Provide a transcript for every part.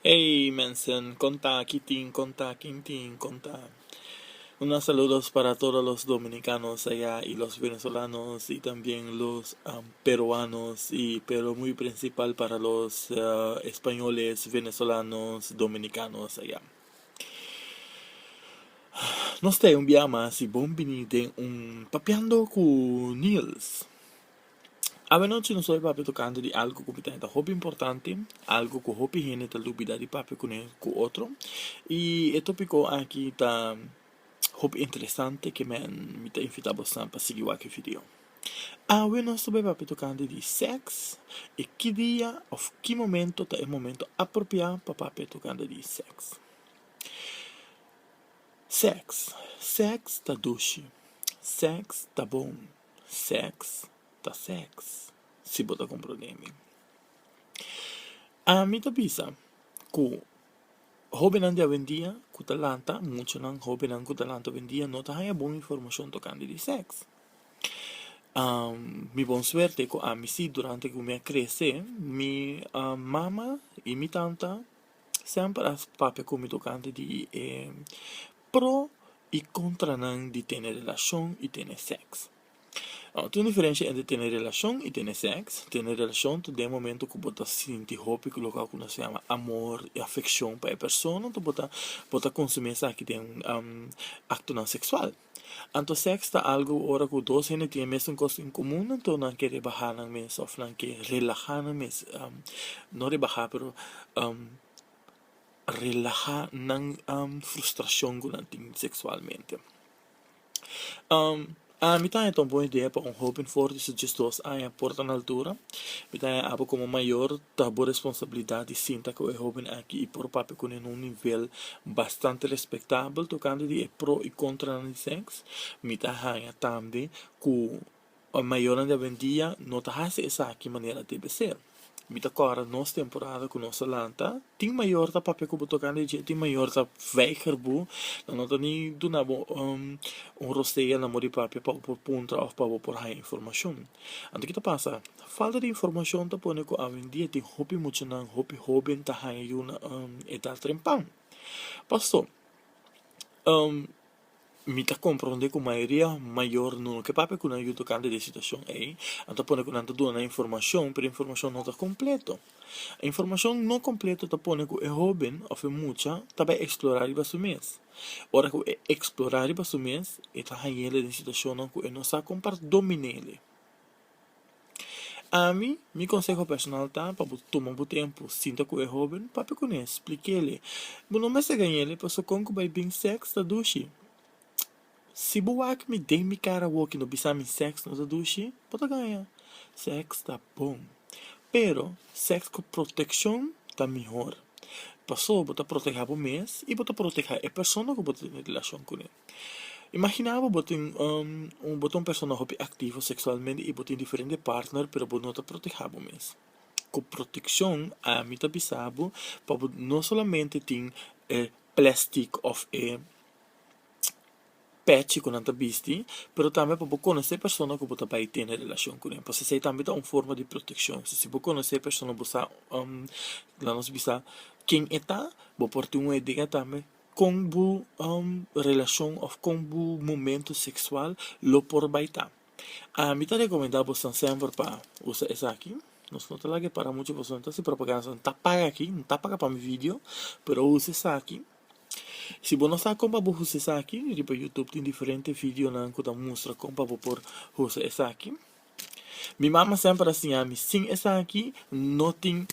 Hey mensen, conta, kiting, conta, quinting, conta. Unos saludos para todos los dominicanos allá y los venezolanos y también los peruanos pero muy principal para los españoles, venezolanos, dominicanos allá. Nós temos si bom benite papeando com Nils. A noite não sou papi tocando de algo que está hobby importante, algo que hobby gente está dúvida de papi com outro. E o tópico aqui está hobby interessante que me está invitado bastante para seguir aqui vídeo. Não sou papi tocando de sexo e que dia ou que momento é o momento apropriado para papi tocando de sexo. Sexo tá doce, sexo tá bom, sexo tá sexo. Se botar com problema. A mim tá bisa que jovem ande vendia com talanta, muito não jovem ande com talanta vendia, não tá aí boa informação tocando de sexo. Mi buon suerte que a mim sim durante que me cresce, mi mama e mi tanta sempre as papi com me tocando de pro e contra não de ter relação e ter sexo. Tem diferença entre ter relação e ter sexo. Ter relação é o momento que você sente roupa que local que se chama amor e afeição para a pessoa, então você consumir isso que tem acto não sexual. Então sexo é algo hora que dois gente têm a mesma coisa em comum, então não quer rebaixar não mesmo, ou não quer relaxar não mesmo, não rebaixar, pero relajar ng frustração que não tem sexualmente. A mitad é uma boa ideia para jovem forte suggestos a porta na altura. Mitad abo como maior tá boa responsabilidade sinta que o jovem aqui e por papi com um nível bastante respeitável tocando de pro e contra no sexo. Mitad há também que a maior da vendia não tá fazendo essa aqui maneira deve ser. Mita agora nossa temporada com nossa lanta tem maior da papel que tocando de tem maior da weigerbu não tá nem do nabo rosteia na mori papel para por ponta ou para por a informação. Então que tá passa falta de informação tá pone que a vendia tem hobby muito não hobby tá aí uma eta trempão. Passou mi ta comprende que a maioria maior no que papi kuna eu tocando de situação aí então pone que não tá dando informação pero informação não tá completo a informação não completa tá pone que é jovem ou é mucha tá vai explorar e mês ora que explorar e mês e tá aí ele de situação não que não sabe compartilhar domine a mim, meu conselho personal tá para tomar um tempo, sinta que é jovem, papi conhece, explique ele. Mas não me segue ele, porque com que vai bem sexo tá duche. Se buak me dei mi cara walk no bisa mi sexo no duche, pode ganhar. Sexo tá bom. Pero, sexo com proteção tá melhor. Passou, bota proteger o mês e bota proteger a pessoa que bota em relação com ele. Imaginava bota um pessoa ativo sexualmente e bota em diferente partner, pero bota não tá proteger o mês. Com proteção, a mim tá bisabo, para não somente tem plástico of patch con tanta bisti, pero também para conhecer a pessoa que você vai ter relação com ela. Você também dá uma forma de proteção. Se você conhecer a pessoa, você lá nós bisa quem está, você ter uma ideia também com relação ou com momento sexual, lo por baita. A mim tá recomendado você sempre para usar essa aqui. Nós não tá para muitas pessoas, então se propaganda não tá paga aqui, não tá paga para meu vídeo, pero use essa aqui. Se você não sabe como você usar aqui, no YouTube tem diferentes vídeos que mostram como por usar essa aqui. Minha mãe sempre assim, a mim, sem essa aqui, não tem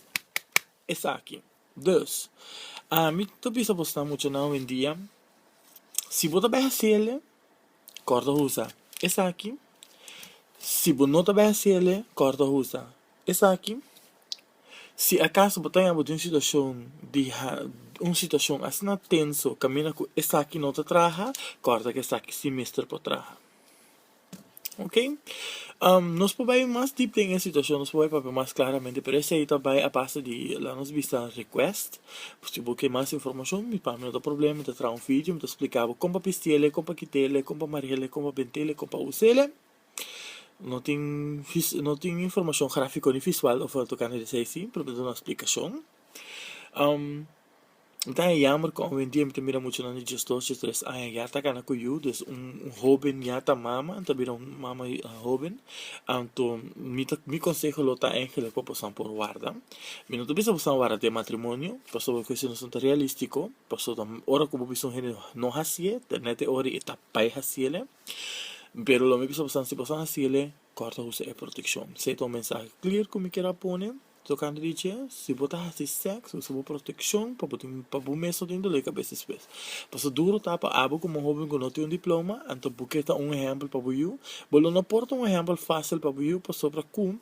essa aqui. Dus, a mim, tu precisa postar muito não em dia. Se você vai fazer, corta usa essa aqui. Se você não vai fazer, corta usa essa aqui. Se acaso você tem uma situação assim tenso, camina com essa aqui não te traja, corta que essa aqui se mestre por traja. Ok? Nós podemos mais deep em essa situação, nós podemos ver mais claramente, pero esse aí também a base de lá nos vista request, se você quer mais informação, me pá, não tem problema, te traz vídeo, me explicava como pistele, como quitele, como amarele, como bentele, como usele. Não tem informação gráfica nem visual, ou tocar nesse sim, pero tem uma explicação. Então é jammer que hoje em dia me mira muito na just 2, 3 anos já tá cana com you, dus jovem já tá mama, então mira mama jovem, então me consejo lo tá eigenlijk para passar por guarda. Me não tô pensando passar guarda de matrimônio, passou que isso não é realístico, passou tam hora como bisão gente não hasie, nete hora eta pai hasiele, pero lo me pensou passar se passar hasiele, corta usa é proteção. Se tem um mensagem clear como queira pôr tocando dice, se botar assim sexo, se botar proteção, para o mês dentro da cabeça espécie. Passo duro tá para abo como jovem que não tem diploma, então porque tá exemplo para o bolo não porta exemplo fácil para o para sobre com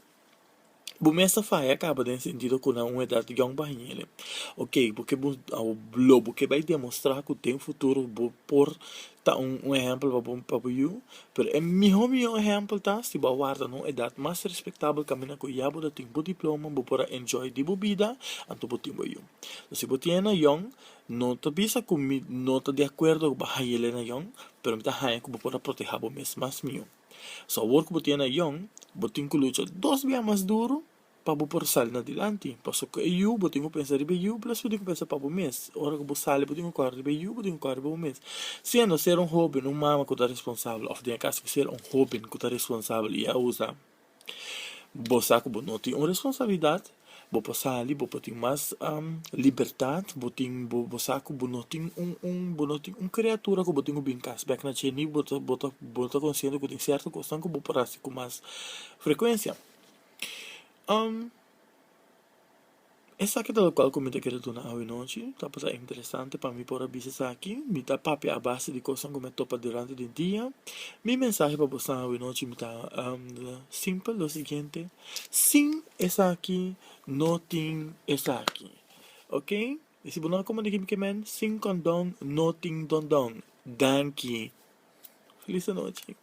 Bumesa fai acaba de sentido com uma idade young bahinha. Ok, porque o globo que vai demonstrar que tem futuro por tá exemplo para o pero é melhor exemplo tá se vai guardar uma idade mais respeitável caminha com já boda tem diploma para enjoy de vida anto botin boyu. Se botiena young não te bisa com não te de acordo com a Helena young, pero me tá haia que para proteger o mês mais mio. So work botiena young botin que lucha 2 vezes mais duro para por sair na dilante. Passo que eu botinho pensar ribe eu plus botinho pensar para o mês. Ora que vou sair botinho correr ribe eu botinho correr para o mês. Sendo ser jovem mama que está responsável, ou de caso que ser jovem que está responsável e a usa, você que não tem uma responsabilidade, vou passar ali, vou ter mais liberdade, vou ter você que não tem criatura que vou ter bem cas, back na cheni, vou consciente que tem certa coisa que vou parar com mais frequência. Essa aqui é o qual comenta que eu na hoje noite, tá para interessante para mim por abisar aqui, me tá papi a base de coisas que me topa durante o dia. Minha mensagem para você hoje noite me tá simples, o seguinte: sim, essa aqui, não tem essa aqui, ok? E se você não comunica que men, sim condão, não tem dondão, danke. Feliz noite.